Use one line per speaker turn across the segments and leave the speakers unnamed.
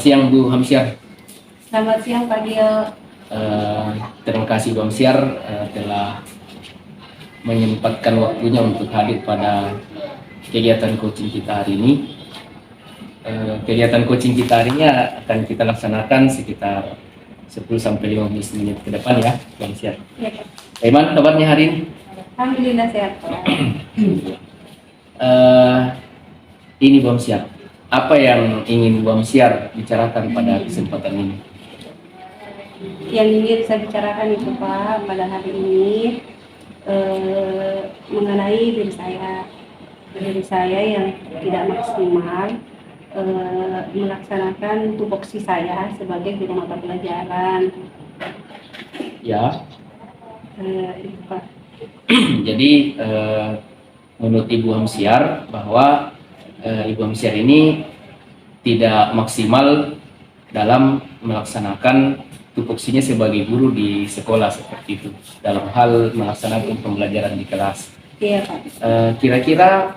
Selamat siang Bu Hamsyar.
Selamat siang Pak Dio.
Terima kasih Bu Hamsyar telah menyempatkan waktunya untuk hadir pada kegiatan coaching kita hari ini. Kegiatan coaching kita hari ini akan kita laksanakan sekitar 10-15 menit ke depan ya Bu Hamsyar.
Ya, Pak.
Bagaimana kabarnya hari ini?
Alhamdulillah sehat Pak.
Ini Bu Hamsyar, apa yang ingin Bu Hamsyar bicarakan pada kesempatan ini?
Yang ingin saya bicarakan itu Pak pada hari ini mengenai diri saya yang tidak maksimal melaksanakan tupoksi saya sebagai guru mata pelajaran.
Ya.
Itu Pak.
Jadi menurut Ibu Hamsyar bahwa Ibu Hamsyar ini tidak maksimal dalam melaksanakan tupoksinya sebagai guru di sekolah seperti itu dalam hal melaksanakan pembelajaran di kelas.
Iya Pak.
Kira-kira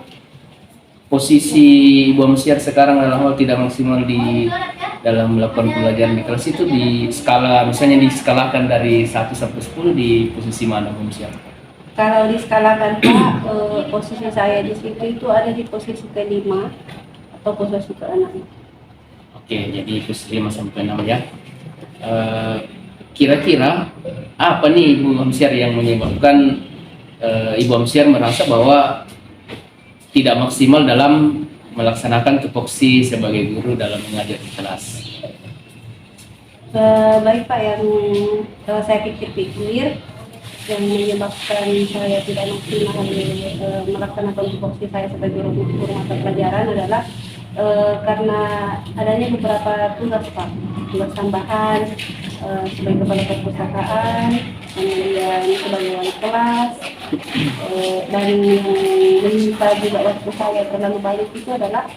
posisi Ibu Hamsyar sekarang dalam hal tidak maksimal di dalam melakukan pembelajaran di kelas itu di skala, misalnya diskalakan dari 1 sampai 10 di posisi mana Bu Hamsyar?
Kalau diskalakan Pak, posisi saya di situ itu ada di posisi ke-5 atau posisi ke-6.
Oke, jadi posisi 5 sampai 6 ya. Kira-kira apa nih Ibu Hamsyar yang menyebabkan Ibu Hamsyar merasa bahwa tidak maksimal dalam melaksanakan tupoksi sebagai guru dalam mengajar di kelas?
Baik Pak, yang saya pikir-pikir yang menyebabkan saya tidak maksimal melaksanakan tupoksi saya sebagai guru mata pelajaran adalah karena adanya beberapa tugas Pak, tugas tambahan sebagai kepala perpustakaan, kemudian sebagai wali kelas, dan yang menyita juga waktu saya terlalu banyak itu adalah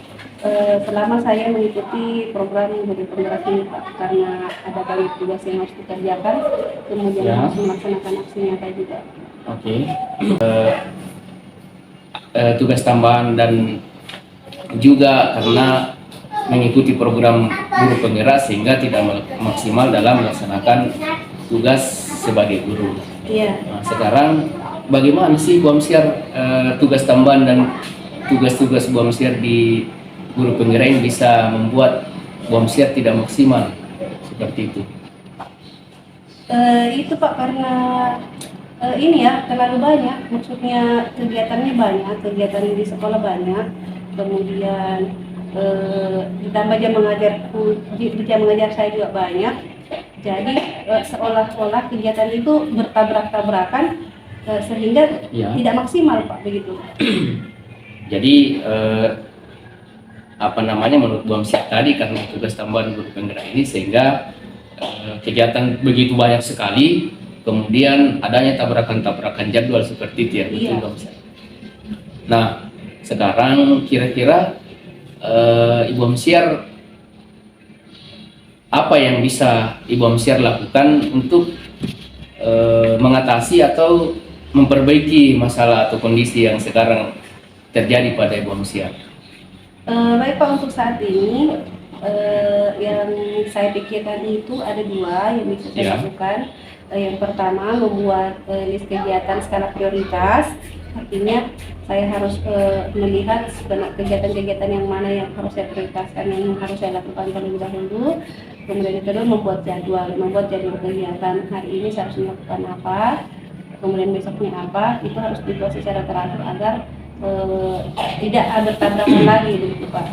selama saya mengikuti program guru penggerak ini Pak, karena ada banyak tugas yang harus dikerjakan, kemudian harus melaksanakan aksi nyata juga.
Oke. Tugas tambahan dan juga karena mengikuti program guru penggerak sehingga tidak maksimal dalam melaksanakan tugas sebagai guru.
Iya.
Nah, sekarang bagaimana sih Bu Hamsyar tugas tambahan dan tugas-tugas Bu Hamsyar di guru penggerak ini bisa membuat Bu Hamsyar tidak maksimal seperti itu?
Itu Pak, karena ini ya terlalu banyak, maksudnya kegiatannya banyak, kegiatan di sekolah banyak, kemudian ditambah jam mengajar saya juga banyak, jadi seolah-olah kegiatan itu bertabrak-tabrakan sehingga tidak maksimal Pak, begitu.
Jadi menurut Bu Hamsyar tadi karena tugas tambahan guru penggerak ini sehingga kegiatan begitu banyak sekali, kemudian adanya tabrakan-tabrakan jadwal seperti itu ya, betul Bu Hamsyar. Nah, sekarang kira-kira Ibu Hamsyar apa yang bisa Ibu Hamsyar lakukan untuk mengatasi atau memperbaiki masalah atau kondisi yang sekarang terjadi pada Ibu Hamsyar?
Baik Pak, untuk saat ini yang saya pikirkan itu ada 2 yang bisa saya lakukan. Yang pertama, membuat list kegiatan skala prioritas. Artinya saya harus melihat kegiatan-kegiatan yang mana yang harus saya prioritaskan, yang harus saya lakukan terlebih dahulu. Kemudian yang kedua, membuat jadwal kegiatan. Hari ini saya harus melakukan apa, kemudian besoknya apa. Itu harus dibuat secara teratur agar tidak bertabrakan lagi, begitu Pak.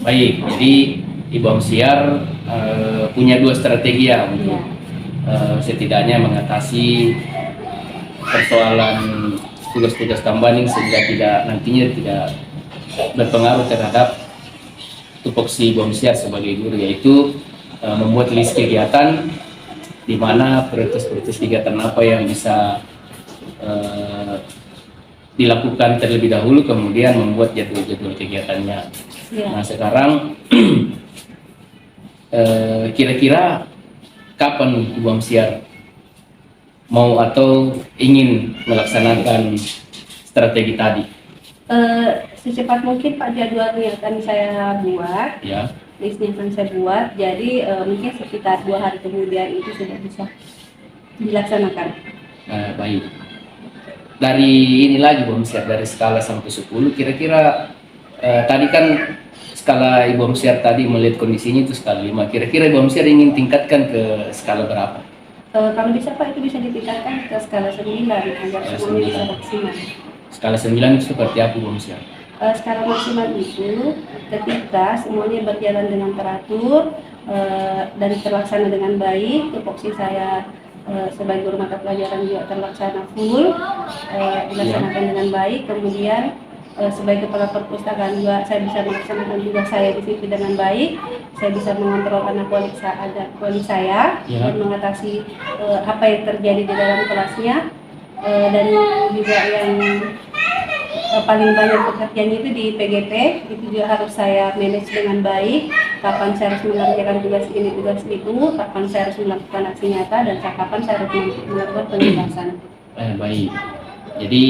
Baik,
jadi Ibu Hamsyar punya 2 strategi ya untuk setidaknya mengatasi persoalan tugas-tugas tambahan ini sehingga nantinya tidak berpengaruh terhadap tupoksi Ibu Hamsyar sebagai guru, yaitu membuat list kegiatan di mana prioritas kegiatan apa yang bisa dilakukan terlebih dahulu, kemudian membuat jadwal kegiatannya. Nah, sekarang kira-kira kapan Ibu Hamsyar mau atau ingin melaksanakan strategi tadi?
Secepat mungkin Pak, jadwalnya akan saya buat.
Ya.
listnya akan saya buat. Jadi mungkin sekitar 2 hari kemudian itu sudah bisa dilaksanakan.
Baik. Dari ini lagi Bu Omsyar, dari skala sampai 10 kira-kira tadi kan skala Ibu Omsyar tadi melihat kondisinya itu skala 5. Kira-kira Ibu Omsyar ingin tingkatkan ke skala berapa?
Kalau bisa Pak itu bisa ditingkatkan ke skala 9 agar
Skala
semuanya bisa
9.
maksimal.
Skala 9 itu seperti apa Bu Omsyar?
Skala maksimal itu ketika semuanya berjalan dengan teratur dan terlaksana dengan baik, tupoksi saya sebagai guru mata pelajaran juga terlaksana full, dilaksanakan dengan baik. Kemudian sebagai kepala perpustakaan juga saya bisa melaksanakan tugas saya di situ dengan baik. Saya bisa mengontrol anak wali saya dan mengatasi apa yang terjadi di dalam kelasnya, dan juga yang paling banyak pekerjaan itu di PGP itu juga harus saya manage dengan baik. Kapan saya harus mengerjakan tugas ini, tugas itu, kapan saya harus melakukan aksi nyata, dan kapan saya harus melakukan penjelasan.
Baik. Jadi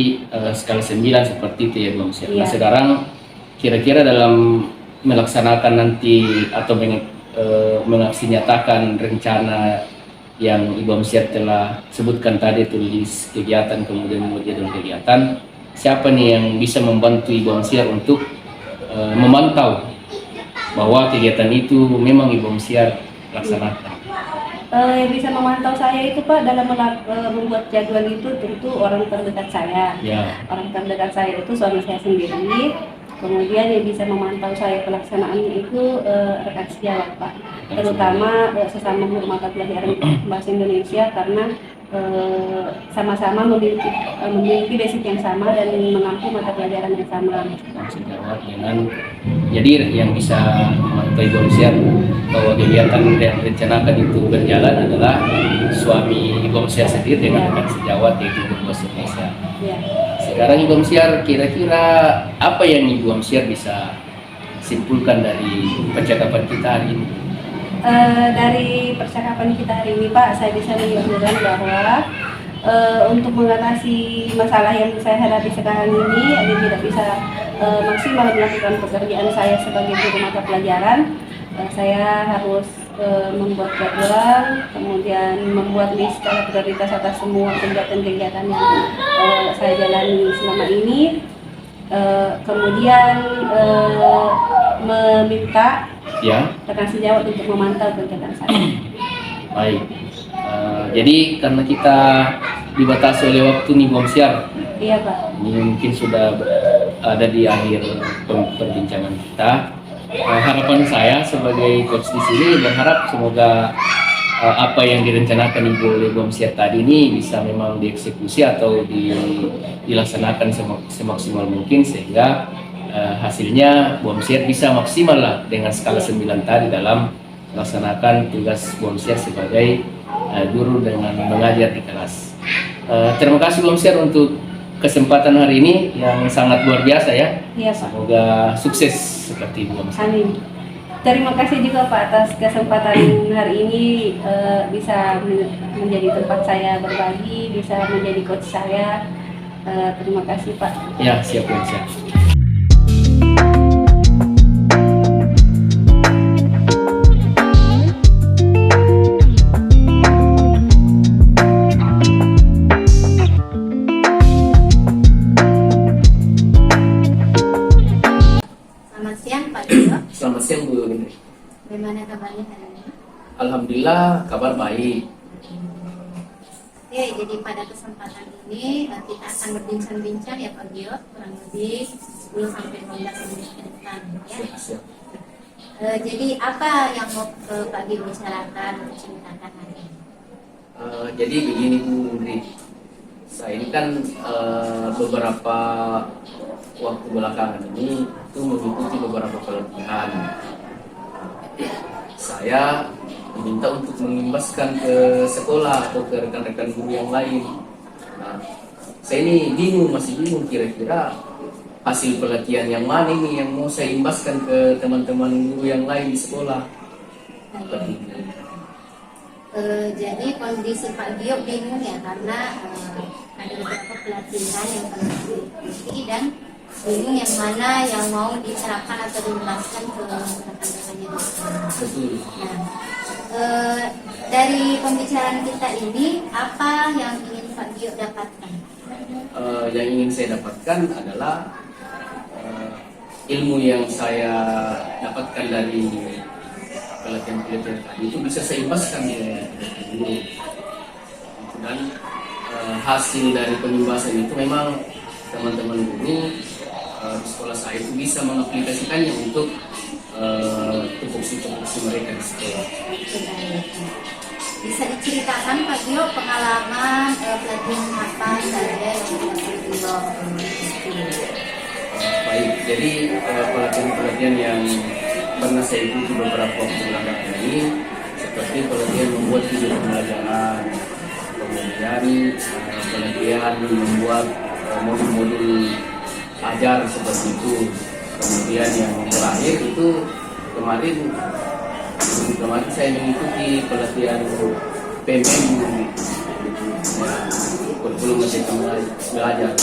skala 9 seperti itu ya Bu Omsyar.
Iya.
Nah sekarang kira-kira dalam melaksanakan nanti atau mengaksinyatakan rencana yang Ibu Omsyar telah sebutkan tadi, tulis kegiatan kemudian menjadi kegiatan, siapa nih yang bisa membantu Ibu Omsyar untuk memantau bahwa kegiatan itu memang Ibu Omsyar laksanakan?
Yang bisa memantau saya itu Pak dalam membuat jadwal itu tentu orang terdekat saya.
Ya.
Orang terdekat saya itu suami saya sendiri. Kemudian yang bisa memantau saya pelaksanaannya itu rekan sejawat Pak, terutama sesama guru mata pelajaran bahasa Indonesia, karena sama-sama memiliki basic yang sama dan mengampu mata pelajaran yang sama.
Sejawat dengan, jadi yang bisa memantau Ibu Omsyar bahwa kegiatan yang direncanakan itu berjalan adalah suami Ibu Omsyar sendiri dengan rekan sejawat yaitu guru bahasa Indonesia.
Ya.
Sekarang Ibu Omsyar, kira-kira apa yang Ibu Omsyar bisa simpulkan dari percakapan kita hari ini?
Dari percakapan kita hari ini Pak, saya bisa menyimpulkan bahwa untuk mengatasi masalah yang saya hadapi sekarang ini, agar tidak bisa maksimal melakukan pekerjaan saya sebagai guru mata pelajaran, saya harus membuat jadwal, kemudian membuat list skala prioritas atas semua kegiatan-kegiatan yang saya jalani selama ini, kemudian meminta rekan sejawat untuk memantau kegiatan saya.
Baik. Jadi karena kita dibatasi oleh waktu nih Bu Omsyar,
Iya Pak.
ini mungkin sudah ada di akhir perbincangan kita. Harapan saya sebagai coach di sini berharap semoga apa yang direncanakan Ibu Omsyar tadi ini bisa memang dieksekusi atau dilaksanakan semaksimal mungkin, sehingga hasilnya Bu Omsyar bisa maksimal lah dengan skala 9 tadi dalam melaksanakan tugas Bu Omsyar sebagai guru dengan mengajar di kelas. Terima kasih Bu Omsyar untuk kesempatan hari ini yang sangat luar biasa ya.
Iya Pak.
Semoga sukses seperti Bu Omsyar.
Amin. Terima kasih juga Pak atas kesempatan hari ini bisa menjadi tempat saya berbagi, bisa menjadi coach saya. Terima kasih Pak.
Ya, siap Bu Omsyar. Selamat siang Bu Indri.
Bagaimana kabarnya hari ini?
Alhamdulillah kabar baik.
Oke, jadi pada kesempatan ini kita akan berbincang-bincang ya Pak Gio, kurang lebih 10 sampai 15 menit ke depan ya.
Siap.
Jadi apa yang mau Pak Gio bicarakan, ceritakan hari ini?
Jadi begini Bu Indri, saya ini kan beberapa waktu belakangan ini itu mengikuti beberapa pelatihan. Saya diminta untuk mengimbaskan ke sekolah atau ke rekan-rekan guru yang lain. Nah, saya ini masih bingung kira-kira hasil pelatihan yang mana ini yang mau saya imbaskan ke teman-teman guru yang lain di sekolah.
Jadi kondisi Pak Gio bingung ya, karena ada beberapa pelatihan yang telah diikuti dan bingung yang mana yang mau diterapkan atau dijelaskan ke rekan-rekannya di sekolah.
Betul.
Nah, dari pembicaraan kita ini apa yang ingin Pak Gio dapatkan?
Yang ingin saya dapatkan adalah ilmu yang saya dapatkan dari pelatihan-pelatihan tadi itu bisa saya imbaskan ke guru. Dan hasil dari penimbasan itu memang teman-teman guru di sekolah saya itu bisa mengaplikasikannya untuk tupoksi-tupoksi mereka di sekolah.
Bisa diceritakan Pak Gio pengalaman pelatihan apa saja yang Gio
Baik, jadi pelatihan-pelatihan yang pernah saya ikuti beberapa waktu belakangan ini seperti pelatihan membuat video pembelajaran, kemudian pelatihan membuat modul-modul ajar seperti itu. Kemudian yang terakhir itu kemarin saya mengikuti pelatihan PMM, kurikulum merdeka belajar.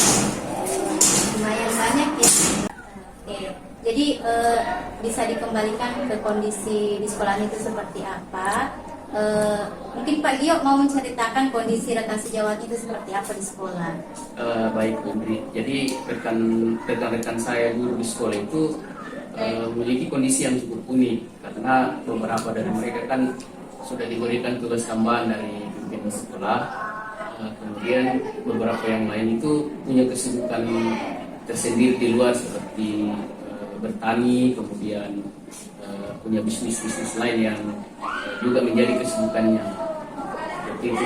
lumayan banyak ya. Oke. Jadi bisa dikembalikan ke kondisi di sekolah itu seperti apa? Mungkin Pak Gio mau menceritakan kondisi rekan sejawatnya itu seperti apa di sekolah.
Baik, Putri. Jadi rekan-rekan saya guru di sekolah itu memiliki kondisi yang cukup unik karena beberapa dari mereka kan sudah diberikan tugas tambahan dari pimpinan sekolah. Kemudian beberapa yang lain itu punya kesibukan tersendiri di luar seperti bertani, kemudian punya bisnis-bisnis lain yang juga menjadi kesibukannya. Seperti itu.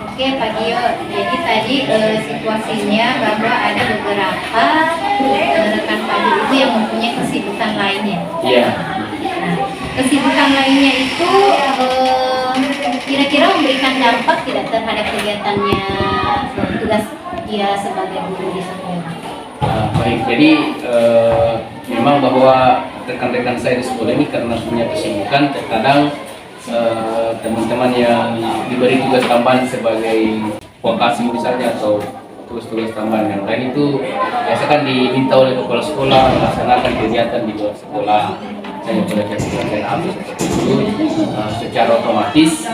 Oke Pak Gio, jadi tadi situasinya bahwa ada beberapa rekan Pak Gio itu yang mempunyai kesibukan lainnya.
Iya.
Nah, kesibukan lainnya itu kira-kira memberikan dampak tidak terhadap kegiatannya tugas dia sebagai guru di sekolah?
Baik, jadi memang bahwa rekan-rekan saya di sekolah ini karena punya kesibukan, terkadang teman-teman yang diberi tugas tambahan sebagai vokasi misalnya atau tugas-tugas tambahan yang lain itu biasa kan diminta oleh kepala sekolah melaksanakan kegiatan di luar sekolah. Saya belajar saya ambil seperti itu, secara otomatis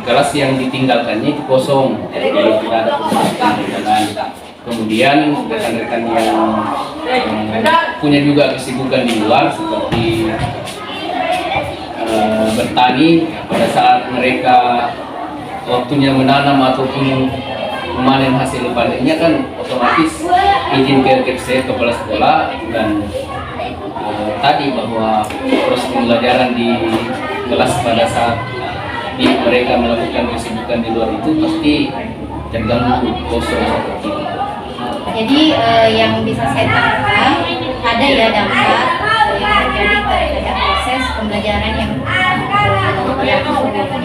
kelas yang ditinggalkannya itu kosong, jadi tidak ada pembelajaran. Kemudian rekan-rekan yang punya juga kesibukan di luar seperti bertani, pada saat mereka waktunya menanam ataupun memanen hasil panennya kan otomatis izin ke KPC kepala sekolah dan tadi bahwa proses pembelajaran di kelas pada saat mereka melakukan kesibukan di luar itu pasti terganggu kosong seperti itu.
Jadi yang bisa saya tangkap ada ya dampak yang terjadi terhadap proses pembelajaran yang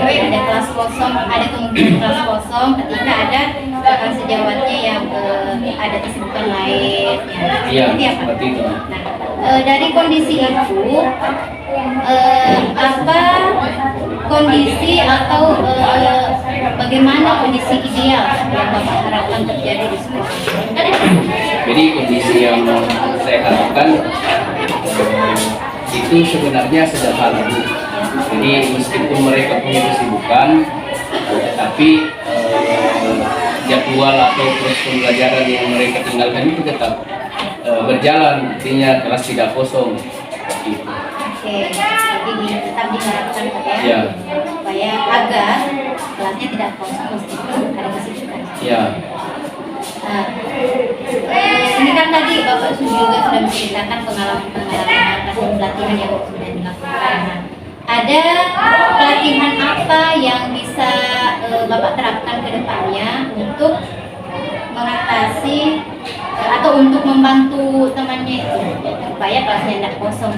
ada kelas kosong, ada kemungkinan kelas kosong ketika ada rekan sejawatnya yang ada kesibukan lain.
Iya,
Seperti apa?
seperti itu.
Nah, dari kondisi itu apa kondisi atau bagaimana kondisi ideal yang Bapak harapkan terjadi di sekolah?
Jadi kondisi yang saya harapkan itu sebenarnya sederhana. Jadi meskipun mereka punya kesibukan, tetapi jadwal atau proses pembelajaran yang mereka tinggalkan itu tetap berjalan, artinya kelas tidak kosong. Gitu.
Oke, jadi tetap diharapkan ya,
Ya.
supaya agar kelasnya tidak kosong meskipun ada kesibukan.
Ya.
Nah, ini kan tadi Bapak juga sudah menceritakan pengalaman hasil pelatihan yang sudah dilakukan. Nah, ada pelatihan apa yang bisa Bapak terapkan ke depannya untuk mengatasi atau untuk membantu temannya itu supaya kelasnya tidak kosong?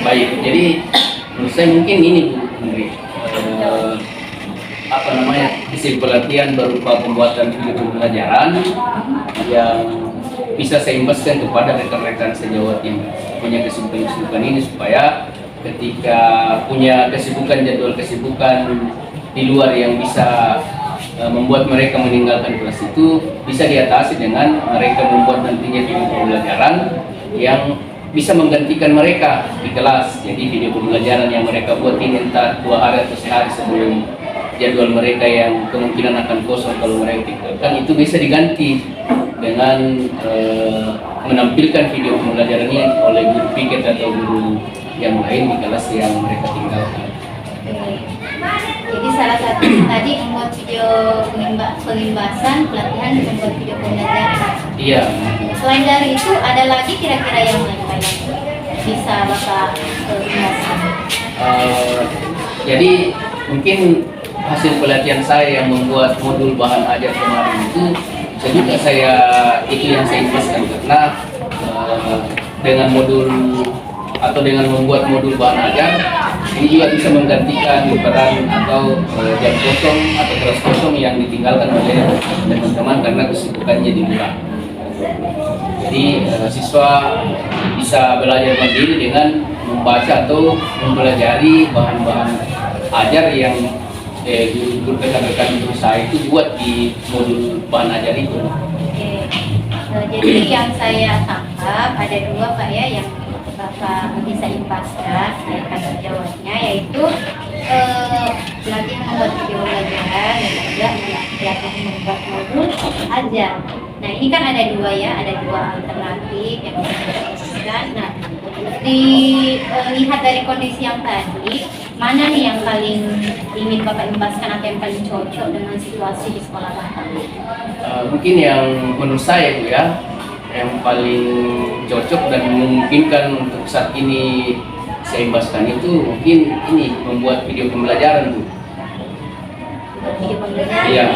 Baik, jadi menurut saya mungkin ini Bu Menteri, hasil pelatihan berupa pembuatan video pembelajaran yang bisa saya imbaskan kepada rekan-rekan sejawat yang punya kesibukan ini supaya ketika punya kesibukan, jadwal kesibukan di luar yang bisa membuat mereka meninggalkan kelas itu bisa diatasi dengan mereka membuat nantinya video pembelajaran yang bisa menggantikan mereka di kelas. Jadi video pembelajaran yang mereka buat ini entah 2 hari atau sehari sebelum jadwal mereka yang kemungkinan akan kosong kalau mereka tinggalkan, itu bisa diganti dengan menampilkan video pembelajarannya oleh guru piket atau guru yang lain di kelas yang mereka tinggalkan.
Jadi salah satu tadi membuat video pengimbasan, pelatihan dan membuat video pembelajaran.
Iya.
Selain dari itu ada lagi kira-kira yang lain yang bisa Bapak imbaskan?
Jadi mungkin hasil pelatihan saya yang membuat modul bahan ajar kemarin itu juga itu yang saya imbaskan, karena dengan modul atau dengan membuat modul bahan ajar ini juga bisa menggantikan peran atau jam kosong atau kelas kosong yang ditinggalkan oleh teman-teman karena kesibukannya di luar. Jadi siswa bisa belajar mandiri dengan membaca atau mempelajari bahan-bahan ajar yang guru rekan-rekan guru saya itu buat di modul bahan ajar itu.
Oke. Jadi yang saya tangkap ada 2 Pak ya yang Bapak bisa imbaskan dari kata jawabnya, yaitu pelatihan membuat video pembelajaran dan juga pelatihan membuat modul ajar. Nah ini kan ada 2 ya, ada 2 alternatif yang bisa kita imbaskan. Nah dilihat dari kondisi yang tadi, mana nih yang paling ingin Bapak imbaskan atau yang paling cocok dengan situasi di sekolah Bapak?
Mungkin yang menurut saya Bu ya, yang paling cocok dan memungkinkan untuk saat ini saya imbaskan itu mungkin ini membuat video pembelajaran Bu.
Video pembelajaran?
Iya.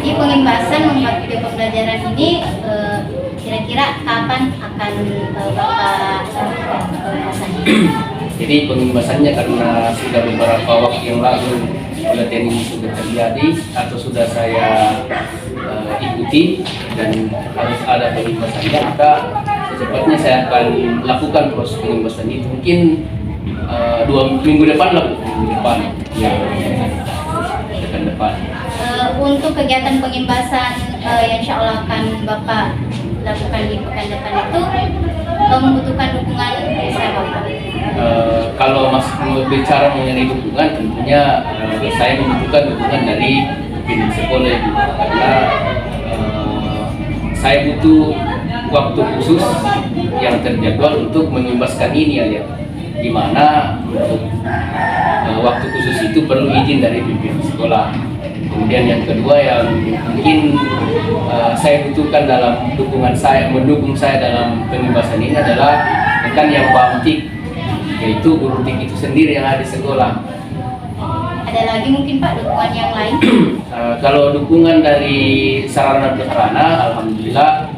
Jadi pengimbasan membuat video pembelajaran ini kira-kira kapan akan Bapak lakukan pengimbasannya?
Jadi pengimbasannya karena sudah beberapa waktu yang lalu pelatihan ini sudah terjadi atau sudah saya ikuti dan harus ada pengimbasannya, maka secepatnya saya akan lakukan proses pengimbasan itu mungkin 2 minggu depan lah, minggu depan ya, pekan depan.
Untuk kegiatan pengimbasan yang insya Allah akan Bapak lakukan di pekan depan itu membutuhkan dukungan saya Bapak.
Kalau masih bicara mengenai dukungan, tentunya saya membutuhkan dukungan dari pimpinan sekolah juga, karena saya butuh waktu khusus yang terjadwal untuk mengimbaskan ini ya, di mana untuk waktu khusus itu perlu izin dari pimpinan sekolah. Kemudian yang kedua yang mungkin saya butuhkan dalam mendukung saya dalam pengimbasan ini adalah rekan yang paham TIK, yaitu guru TIK itu sendiri yang ada di sekolah.
Ada lagi mungkin Pak dukungan yang lain?
Kalau dukungan dari sarana prasarana, alhamdulillah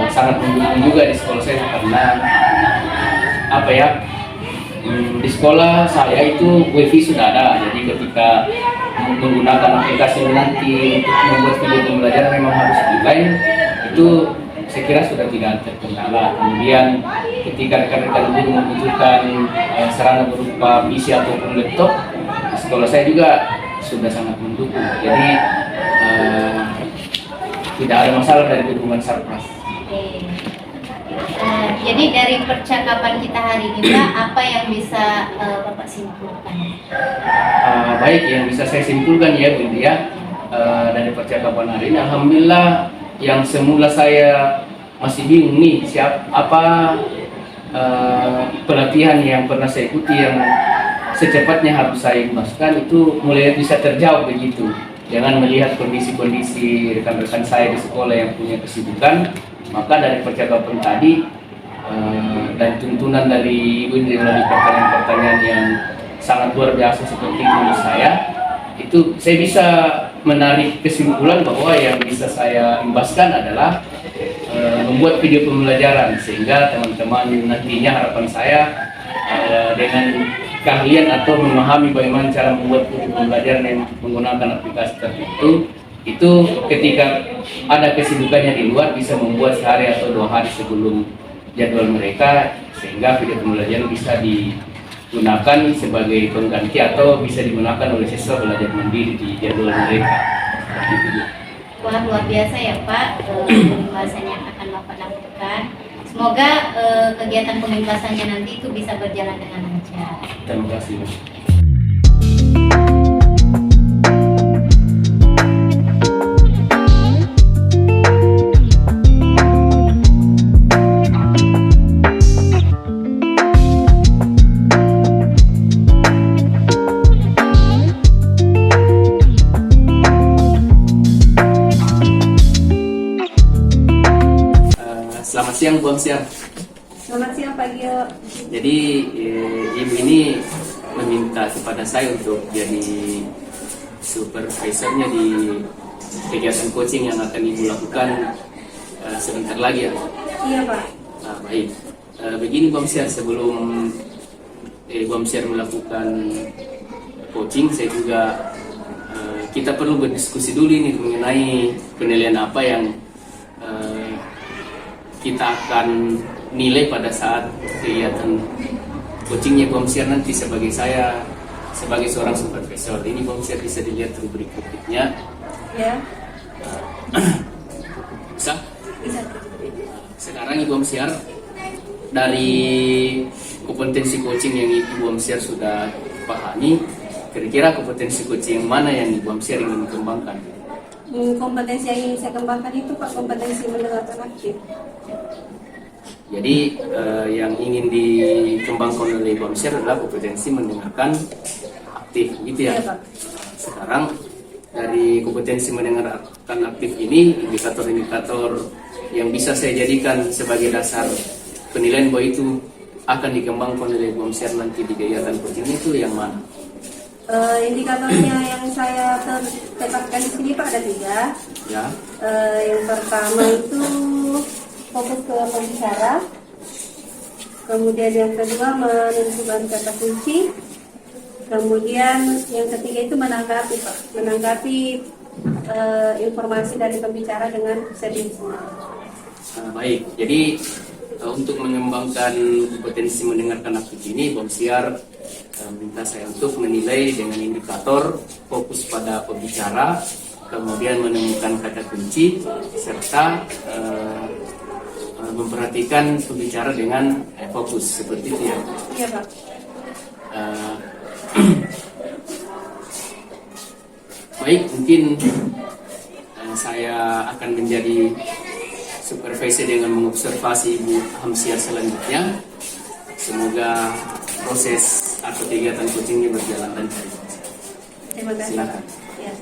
sangat mendukung juga di sekolah saya, karena apa ya, di sekolah saya itu wifi sudah ada, jadi ketika menggunakan aplikasi nanti untuk membuat video pembelajaran memang harus online, itu saya kira sudah tidak terkendala. Kemudian ketika rekan-rekan guru membutuhkan sarana berupa PC ataupun laptop, di sekolah saya juga sudah sangat mendukung. Jadi tidak ada masalah dari dukungan Sarpras.
Jadi dari percakapan kita hari ini Pak, apa yang bisa Bapak simpulkan?
Baik, yang bisa saya simpulkan ya Bu ya, dari percakapan hari ini, alhamdulillah yang semula saya masih bingung nih apa pelatihan yang pernah saya ikuti yang secepatnya harus saya imbaskan itu mulai bisa terjawab begitu. Jangan melihat kondisi-kondisi rekan-rekan saya di sekolah yang punya kesibukan, maka dari percakapan tadi dan tuntunan dari Ibu melalui pertanyaan-pertanyaan yang sangat luar biasa seperti itu menurut saya, itu saya bisa menarik kesimpulan bahwa yang bisa saya imbaskan adalah membuat video pembelajaran, sehingga teman-teman nantinya harapan saya dengan keahlian atau memahami bagaimana cara membuat video pembelajaran yang menggunakan aplikasi tertentu, itu ketika ada kesibukannya di luar bisa membuat sehari atau 2 hari sebelum jadwal mereka, sehingga video pembelajaran bisa gunakan sebagai pengganti atau bisa digunakan oleh siswa belajar mandiri di jadwal mereka. Seperti itu, Bu.
Wah, luar biasa ya Pak, pembahasan yang akan Bapak lakukan. Semoga kegiatan pembebasannya nanti itu bisa berjalan dengan lancar.
Terima kasih, Bu. Selamat siang, Bu Amsyar.
Selamat siang Pak Gio.
Jadi ibu ini meminta kepada saya untuk jadi supervisornya di kegiatan coaching yang akan ibu lakukan sebentar lagi ya.
Iya Pak.
Baik. Begini Bu Amsyar, sebelum Bu Amsyar melakukan coaching, saya juga kita perlu berdiskusi dulu nih mengenai penilaian apa yang kita akan nilai pada saat kegiatan coachingnya Bu Amsyar nanti sebagai seorang supervisor. Ini Bu Amsyar bisa dilihat rubrik berikutnya.
Ya.
Bisa?
Bisa.
Sekarang Ibu Amsyar, dari kompetensi coaching yang Ibu Amsyar sudah pahami, kira-kira kompetensi coaching yang mana yang Ibu Amsyar ingin kembangkan?
Kompetensi yang ingin saya kembangkan itu Pak, kompetensi mendengarkan aktif.
Jadi yang ingin dikembangkan oleh Ibu Amsyar adalah kompetensi mendengarkan aktif, gitu ya?
Iya Pak.
Sekarang dari kompetensi mendengarkan aktif ini, indikator-indikator yang bisa saya jadikan sebagai dasar penilaian bahwa itu akan dikembangkan oleh Ibu Amsyar nanti di kegiatan coaching itu yang mana?
Indikatornya yang saya tetapkan di sini Pak ada 3.
Ya.
Yang pertama itu fokus ke pembicara. Kemudian yang kedua menentukan kata kunci. Kemudian yang ketiga itu menanggapi Pak, menanggapi informasi dari pembicara dengan serius.
Baik, jadi untuk mengembangkan kompetensi mendengarkan aktif ini, Bu Amsyar minta saya untuk menilai dengan indikator fokus pada pembicara, kemudian menemukan kata kunci, serta memperhatikan pembicara dengan fokus, seperti itu ya.
Iya Pak.
Baik, mungkin saya akan menjadi supervisor dengan mengobservasi Ibu Amsyar selanjutnya. Semoga proses atau kegiatan coachingnya berjalan lancar.
Terima kasih.
Silakan.
Ya.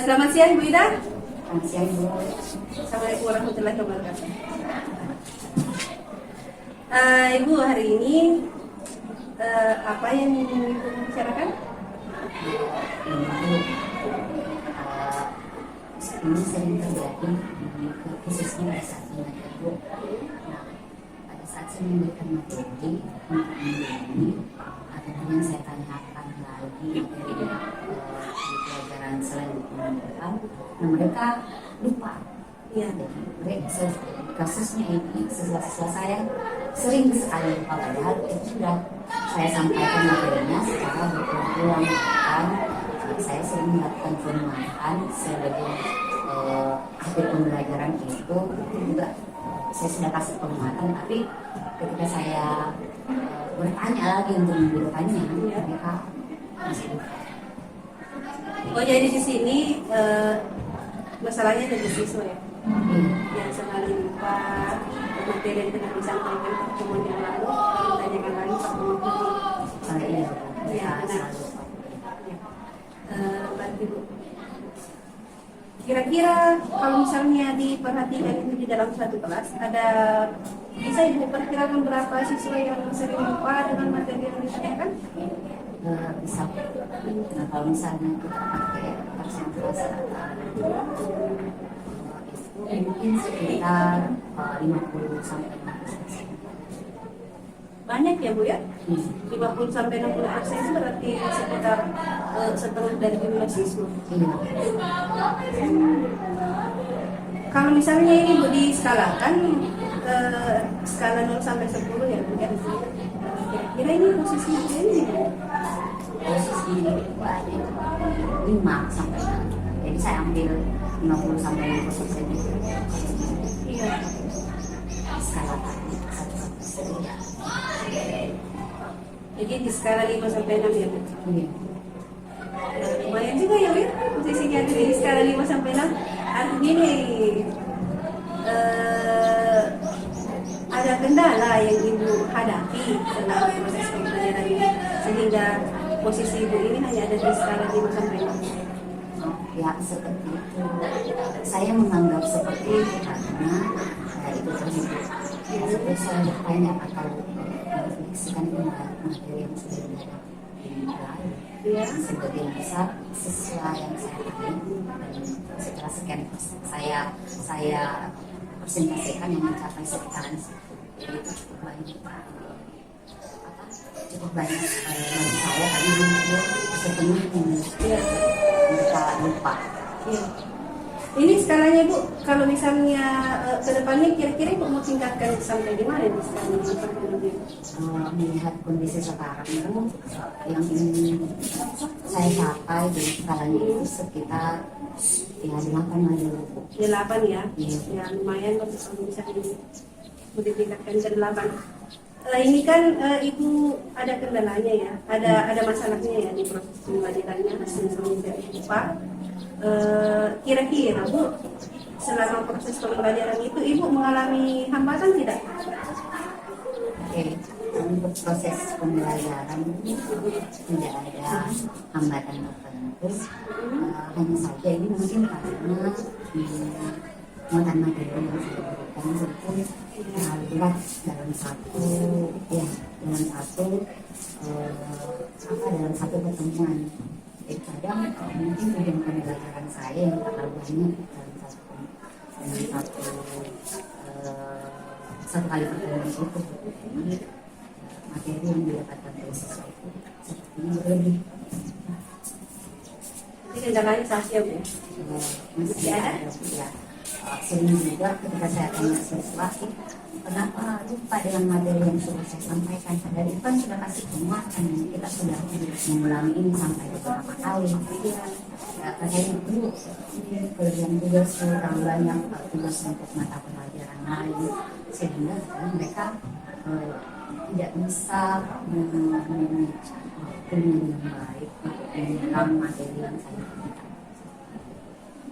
Selamat siang Bu Ida.
Selamat siang Bu.
Assalamualaikum warahmatullahi wabarakatuh. Ibu, hari ini apa yang ingin Ibu bicarakan?
Ini sering terjadi khususnya pada saat mengajar Bu. Nah, pada saat saya memberikan materi untuk minggu ini, ada yang saya tanyakan lagi dari di pelajaran selanjutnya mereka, nah mereka lupa. Ya, jadi mereka kasusnya ini siswa-siswa saya sering sekali lupa, padahal itu sudah saya sampaikan materinya secara berulang-ulang. Saya sering melakukan penguatan sebagai akhir pembelajaran itu juga saya sudah kasih penguatan, tapi ketika saya bertanya lagi untuk minggu depannya mereka masih lupa.
Oh, jadi di sini masalahnya dari siswa ya? Yang sekali lupa materi yang telah disampaikan pertemuan yang lalu, ditanyakan lagi pertemuan ini. Ya, nah. Ibu, kira-kira kalau misalnya diperhatikan itu di dalam satu kelas, bisa Ibu perkirakan berapa siswa yang sering lupa dengan materi yang ditanyakan?
Bisa. Nah, kalau misalnya kita pakai persentase itu mungkin sekitar 50 sampai 60%.
Banyak ya Bu ya? 50 sampai 60% itu berarti sekitar setengah dari jumlah siswa. kalau misalnya ini Bu diskalakan skala 0 sampai 10 ya Bu ya. Kira-kira ini posisinya ini
Posisi ada 5 sampai 6. Jadi saya ambil 50 sampai 50% itu.
iya.
Skala tadi 1 sampai 10.
Jadi di skala 5 sampai 6 ya Bu.
Iya.
Lumayan juga ya Bu, posisinya di skala 5 sampai 6. Artinya nih ada kendala yang Ibu hadapi dalam proses pembelajaran ini sehingga posisi Ibu ini hanya ada di skala 5 sampai 6.
Ya seperti itu. Saya menganggap seperti itu karena itu tersebut. Seperti saya bertanya atau merefleksikan kembali materi yang sudah dihadapi.
Ya.
Sebagian besar siswa yang saya tanya dan setelah sekian saya presentasikan yang mencapai sekitaran itu cukup banyak bagi saya karena itu sepenuhnya mereka lupa.
Ya. Ini skalanya Bu, kalau misalnya ke depannya kira-kira Ibu mau tingkatkan sampai di mana di skalanya sampai lebih?
Melihat kondisi sekarang itu yang ingin saya capai di skalanya itu sekitar ya 8 lah dulu.
8 ya?
Iya.
Ya lumayan kalau bisa ditingkatkan ke 8. Ini kan Ibu ada kendalanya ya, ada masalahnya ya di proses pembelajarannya hasil tidak lupa. Kira-kira Bu, selama proses pembelajaran itu Ibu mengalami hambatan tidak?
Oke, untuk proses pembelajaran tidak ada hambatan tertentu. Hanya saja ini mungkin karena muatan materi yang saya berikan itu berat dalam satu pertemuan. Jadi kadang mungkin tujuan pembelajaran saya yang terlalu banyak dalam satu kali pertemuan itu. Jadi materi yang didapatkan dari siswa itu sepertinya berlebih.
Ini kendalanya saja Bu.
Masih ada ya. Sering juga ketika saya tanya siswa, kenapa lupa dengan materi yang sudah saya sampaikan? Padahal itu kan sudah kasih penguatan dan kita sudah mengulangi ini sampai beberapa kali. Ya, katanya dulu ini kerjaan tugas terlalu banyak, tugas untuk mata pelajaran lain, sehingga mereka tidak bisa mempunyai dengan baik untuk mengulang materi yang saya berikan.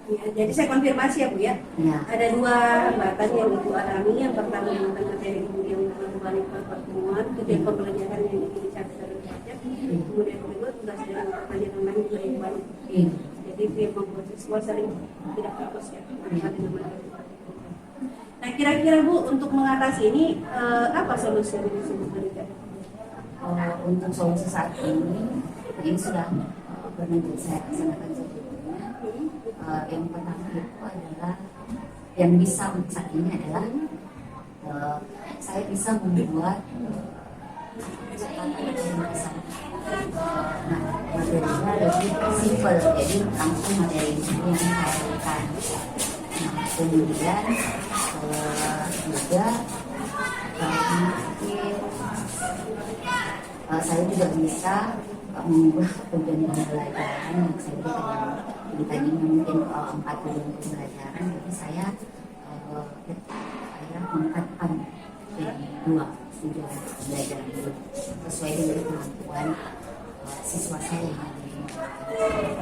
Ya, jadi saya konfirmasi ya Bu ya.
Ya.
Ada 2 hambatan yang Ibu alami. Yang pertama tentang materi Ibu yang berbalik pertemuan, tujuan pembelajaran yang ingin dicapai dalam belajar. Kemudian kedua tugas dari pelajaran lain juga yang banyak. Jadi itu yang membuat siswa sering tidak fokus ya. Nah kira-kira Bu untuk mengatasi ini apa solusi yang bisa diberikan?
Untuk solusi saat ini sudah pernah saya laksanakan sebelumnya. Yang pertama itu adalah yang bisa untuk saat ini adalah saya bisa membuat materinya lebih simpel, jadi langsung materi yang saya berikan. Kemudian juga saya juga bisa mengubah tujuan pembelajaran yang saya berikan. Jadi tadinya mungkin 4 bulan pembelajaran, jadi saya mengangkatkan jadi 2 tujuan pembelajaran itu sesuai dengan kemampuan siswa saya.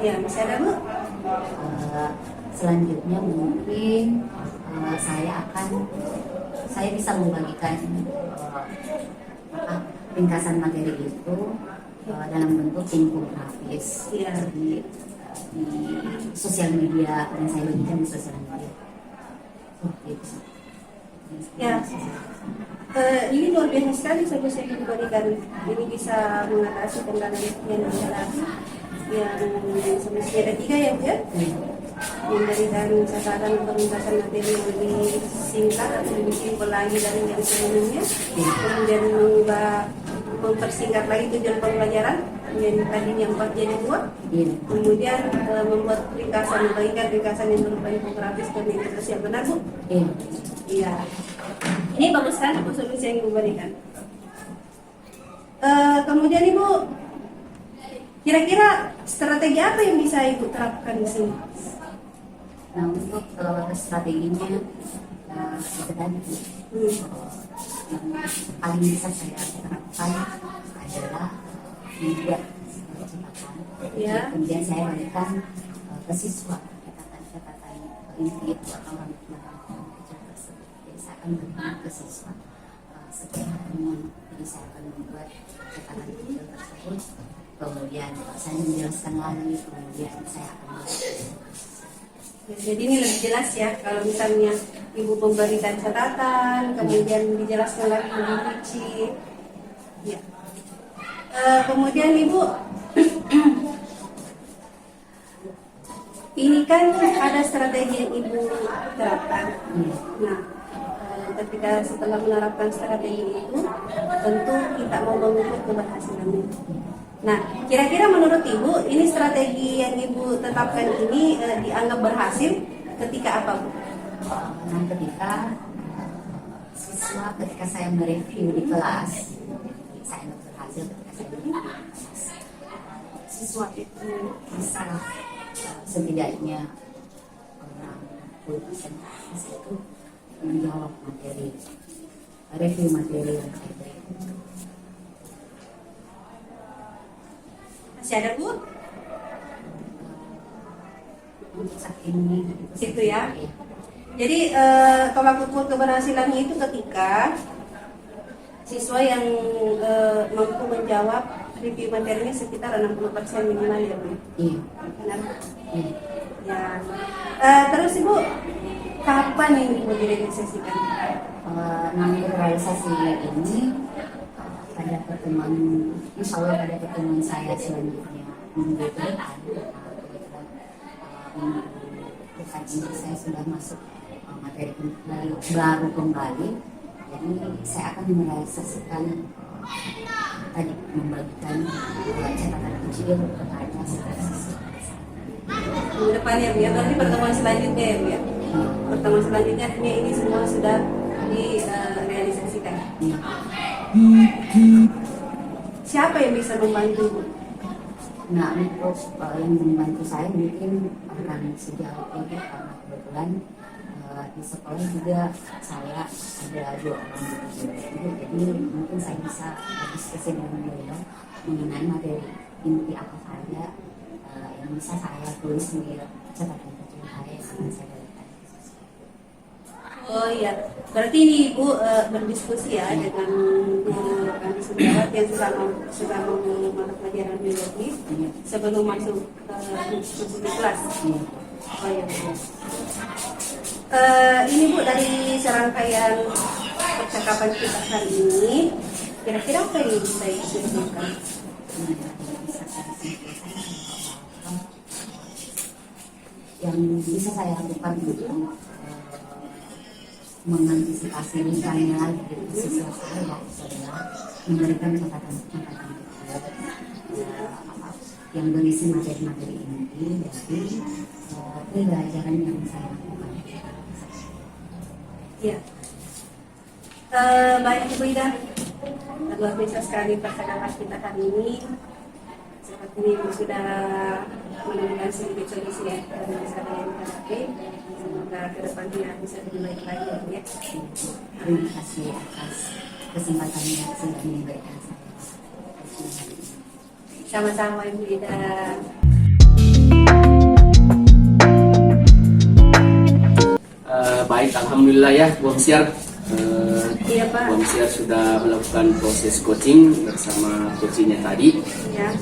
Ya, masih ada Bu?
Selanjutnya mungkin saya bisa membagikan ringkasan materi itu dalam bentuk infografis di sosial media, dan saya bagikan di sosial media.
Ya, ini luar biasa sekali solusi yang diberikan. Ini bisa mengatasi kendala yang dihadapi yang semestinya ada 3 ya Bu ya. Memberikan catatan untuk ringkasan materi yang lebih singkat atau lebih simpel lagi dari yang sebelumnya. Kemudian mempersingkat lagi tujuan pembelajaran yang tadinya 4 jadi 2,
Iya.
kemudian membuat ringkasan, membagikan ringkasan yang berupa infografis ke media sosial, benar Bu?
Iya.
Iya. Ini bagus kan apa solusi yang Ibu berikan? Kemudian Ibu, kira-kira strategi apa yang bisa Ibu terapkan di sini?
Nah, untuk strateginya itu tadi yang paling bisa saya terapkan adalah membuat catatan.
Ya.
Kemudian saya berikan ke siswa catatan-catatan inti atau rangkuman kecil tersebut. Jadi saya akan berikan ke siswa setiap pertemuan. Jadi saya akan membuat catatan kecil tersebut. Kemudian saya menjelaskan lagi. Kemudian saya akan
Jadi ini lebih jelas ya kalau misalnya Ibu memberikan catatan, kemudian dijelaskan lagi lebih rinci. Ya. Kemudian Ibu, ini kan ada strategi yang Ibu terapkan. Nah, ketika setelah menerapkan strategi itu, tentu kita mau mengukur keberhasilannya. Nah, kira-kira menurut Ibu, ini strategi yang Ibu tetapkan ini dianggap berhasil ketika apa, Bu?
Nah, ketika siswa, ketika saya mereview di kelas, saya anggap berhasil ketika saya mereview di kelas. Siswa itu bisa setidaknya orang 10% itu menjawab materi, review materi yang saya berikan.
Masih ada, Bu?
Untuk saat ini
Situ ya.
Iya.
Jadi tolak ukur keberhasilannya itu ketika siswa yang mampu menjawab review materinya sekitar 60% minimal ya, Bu?
Iya.
Benar?
Iya.
Ya. Terus Ibu, kapan yang Ibu direalisasikan?
Nanti realisasi ini pada pertemuan, insya Allah pada pertemuan saya selanjutnya minggu depan. Kebetulan minggu depan ini saya sudah masuk materi baru kembali, jadi saya akan merealisasikan tadi membagikan catatan kecil kepada siswa.
Minggu depan ya, Bu ya. Berarti pertemuan selanjutnya ya, Bu ya. Pertemuan selanjutnya artinya ini semua sudah direalisasikan. Siapa yang bisa membantu, Bu?
Nah, untuk yang membantu saya mungkin rekan sejauh ini karena kebetulan di sekolah juga saya ada 2 orang guru, jadi mungkin saya bisa diskusi dengan beliau mengenai materi inti apa saja yang bisa saya tulis di catatan kecil saya yang akan saya berikan.
Oh iya, berarti ini Ibu berdiskusi ya dengan guru rekan sejawat yang sudah mau mata pelajaran biologi sebelum masuk di kelas. Oh iya. Ini Bu, dari serangkaian percakapan kita hari ini, kira-kira apa yang bisa Ibu simpulkan?
Yang bisa saya lakukan untuk mengantisipasi misalnya lagi siswa saya adalah memberikan catatan-catatan yang berisi materi-materi inti dari pembelajaran yang saya lakukan.
Ya. Baik Ibu Ida, luar biasa sekali percakapan kita hari ini. Sepertinya Ibu sudah menemukan sedikit solusi ya dari masalah yang dihadapi. Semoga ke depannya bisa lebih baik lagi ya.
Terima kasih atas kesempatan yang sudah diberikan saya.
Sama-sama Ibu Ida.
Baik, alhamdulillah ya, Bu Amsyar.
Iya Pak.
Bu Amsyar sudah melakukan proses coaching bersama coachingnya tadi.
Ya.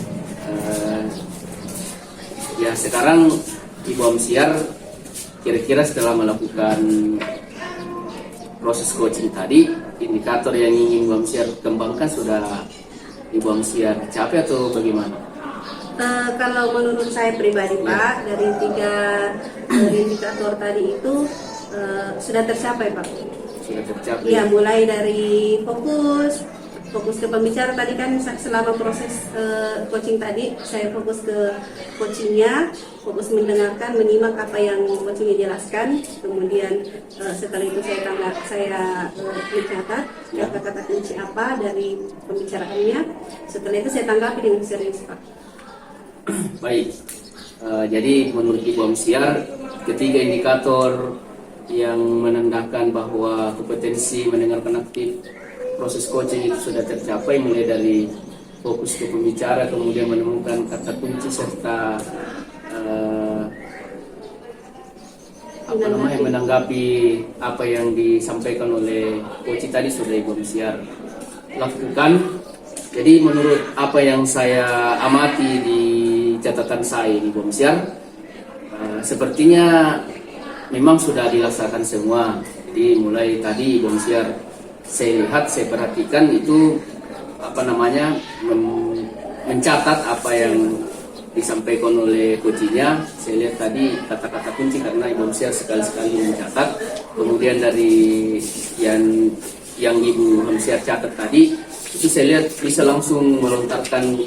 Ya sekarang Ibu Amsyar kira-kira setelah melakukan proses coaching tadi, indikator yang ingin Ibu Amsyar kembangkan sudah Ibu Amsyar capai atau bagaimana?
Kalau menurut saya pribadi Pak, dari 3 indikator tadi itu sudah tercapai Pak.
Sudah tercapai?
Ya, mulai dari fokus, fokus ke pembicara tadi kan selama proses coaching tadi saya fokus ke coachingnya, fokus mendengarkan, menyimak apa yang coachingnya jelaskan, kemudian setelah itu saya mencatat kata-kata kunci apa dari pembicaraannya, setelah itu saya tanggapi dengan serius Pak.
Baik, jadi menurut Ibu Amsyar, ketiga indikator yang menandakan bahwa kompetensi mendengarkan aktif proses coaching itu sudah tercapai, mulai dari fokus ke pembicara, kemudian menemukan kata kunci serta menanggapi apa yang disampaikan oleh coach tadi sudah Ibu Amsyar lakukan. Jadi menurut apa yang saya amati di catatan saya Ibu Amsyar, sepertinya memang sudah dilaksanakan semua. Jadi mulai tadi Ibu Amsyar saya lihat, saya perhatikan itu mencatat apa yang disampaikan oleh coachnya. Saya lihat tadi kata-kata kunci karena Ibu Amsyar sekali-sekali mencatat. Kemudian dari yang Ibu Amsyar catat tadi, itu saya lihat bisa langsung melontarkan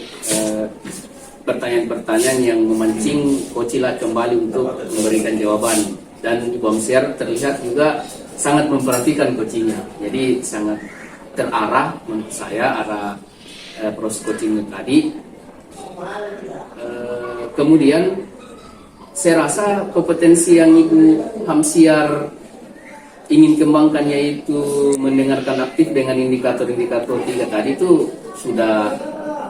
pertanyaan-pertanyaan yang memancing coach kembali untuk memberikan jawaban. Dan Ibu Amsyar terlihat juga sangat memperhatikan coachingnya, jadi sangat terarah menurut saya arah proses coachingnya tadi. Kemudian saya rasa kompetensi yang Ibu Amsyar ingin kembangkan, yaitu mendengarkan aktif dengan indikator-indikator 3 tadi, itu sudah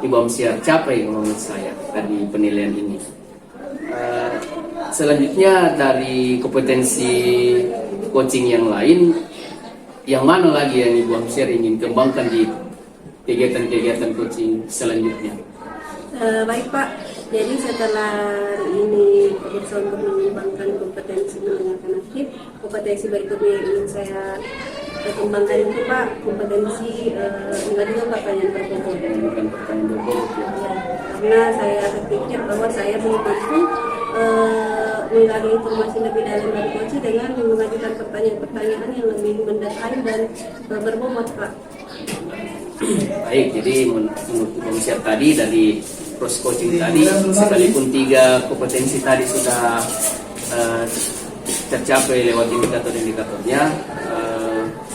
Ibu Amsyar capai menurut saya dari penilaian ini. Selanjutnya dari kompetensi coaching yang lain, yang mana lagi yang Ibu Amsyar ingin kembangkan di kegiatan-kegiatan coaching selanjutnya?
Baik Pak, jadi setelah ini berusaha untuk mengembangkan kompetensi mendengarkan aktif, kompetensi berikutnya yang ingin saya kembangkan itu Pak, kompetensi mengajukan pertanyaan berbobot. Ya, karena saya berpikir bahwa saya belum mampu menggali informasi lebih dalam dari coach dengan mengajukan pertanyaan-pertanyaan yang lebih mendetail dan berbobot Pak.
Baik, jadi menurut Ibu Amsyar tadi dari proses coaching tadi, sekalipun 3 kompetensi tadi sudah tercapai lewat indikator-indikatornya,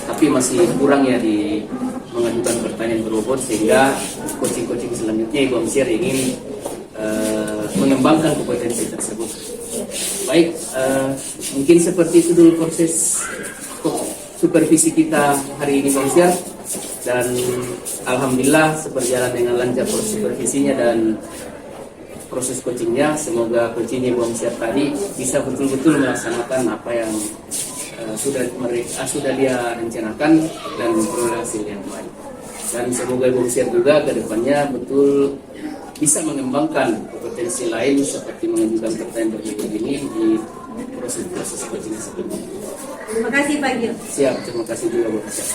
tapi masih kurang ya di mengajukan pertanyaan berbobot, sehingga coaching-coaching selanjutnya Ibu Amsyar ingin mengembangkan kompetensi tersebut. Baik, mungkin seperti itu dulu proses supervisi kita hari ini Ibu Amsyar, dan alhamdulillah berjalan dengan lancar proses supervisinya dan proses coachingnya. Semoga coachingnya Ibu Amsyar tadi bisa betul-betul melaksanakan apa yang sudah dia rencanakan dan memperoleh hasil yang baik. Dan semoga Ibu Amsyar juga ke depannya betul bisa mengembangkan kompetensi lain seperti mengajukan pertanyaan berbeda ini di proses coaching sebelumnya.
Terima kasih Pak Gil.
Siap, terima kasih juga Bu Amsyar.